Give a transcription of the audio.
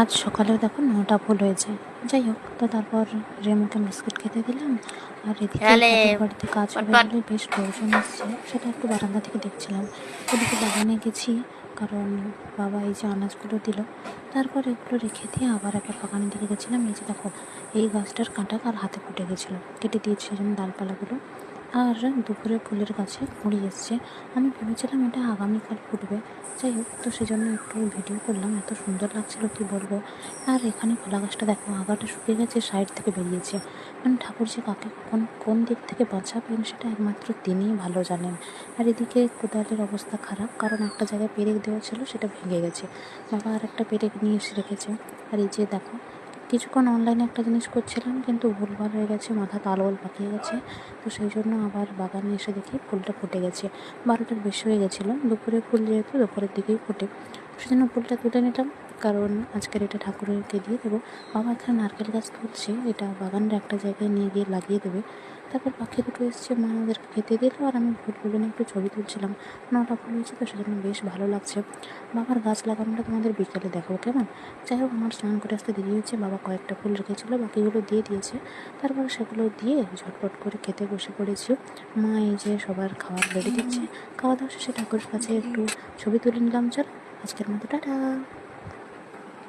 আজ সকালেও দেখো 9টা ভুল হয়েছে। যাই হোক, তো তারপর রেমুকে বিস্কুট খেতে দিলাম। আর এদিকে তাদের বাড়িতে কাজ হবে বলে বেশ লোকজন এসছে, সেটা একটু বারান্দা থেকে দেখছিলাম। ওদিকে বাগানে গেছি, কারণ বাবা এই যে আনাজগুলো দিল, তারপর এগুলো রেখে দিয়ে আবার একবার বাগানের দিকে গেছিলাম। এই যে দেখো, এই গাছটার কাঁটা আর হাতে ফুটে গেছিলো, কেটে দিয়েছি সেজন্য ডালপালাগুলো। আর দুপুরে ফুলের গাছে কুঁড়ি এসছে, আমি ভেবেছিলাম এটা আগামীকাল ফুটবে। যাই হোক, তো সেজন্য একটু ভিডিও করলাম, এত সুন্দর লাগছিলো কী বলবো। আর এখানে কলা গাছটা দেখো, আগাটা শুকিয়ে গেছে, সাইড থেকে বেরিয়েছে। মানে ঠাকুর যে কাকে কখন কোন দিক থেকে বাঁচাবেন সেটা একমাত্র তিনিই ভালো জানেন। আর এদিকে কোদালের অবস্থা খারাপ, কারণ একটা জায়গায় পেরেক দেওয়া ছিল, সেটা ভেঙে গেছে। বাবা আর একটা পেরেক নিয়ে এসে রেখেছে। আর এই যে দেখো, কিছুক্ষণ অনলাইনে একটা জিনিস করছিলাম, কিন্তু ভুলভাল হয়ে গেছে, মাথা তালগোল পাকিয়ে গেছে। তো সেই জন্য আবার বাগানে এসে দেখি ফুলটা ফুটে গেছে। 12টার বেশি হয়ে গেছিলো, দুপুরে ফুল যেহেতু দুপুরের দিকেই ফোটে, সেজন্য ফুলটা তুলে নিলাম, কারণ আজকের এটা ঠাকুরকে দিয়ে দেবো। বাবা এখানে নারকেল গাছ তুলছে, এটা বাগানের একটা জায়গায় নিয়ে গিয়ে লাগিয়ে দেবে। তারপর পাখি দুটো এসছে, মা ওদেরকে খেতে দিল, আর আমি ফুলগুলো নিয়ে একটু ছবি তুলছিলাম। 9টা ফুল হয়েছে, তো সেজন্য বেশ ভালো লাগছে। বাবার গাছ লাগানোটা তোমাদের বিকেলে দেখো, কেমন। যাই হোক, আমার স্নান করে আসতে দেরি হয়েছে, বাবা কয়েকটা ফুল রেখেছিলো, বাকিগুলো দিয়ে দিয়েছে। তারপর সেগুলো দিয়ে ঝটপট করে খেতে বসে পড়েছি। মা এই যে সবার খাবার বেড়ে দিচ্ছে। খাওয়া দাওয়া শেষে ঠাকুরের কাছে একটু ছবি তুলে নিলাম। চল, আজকের মতো টাটা।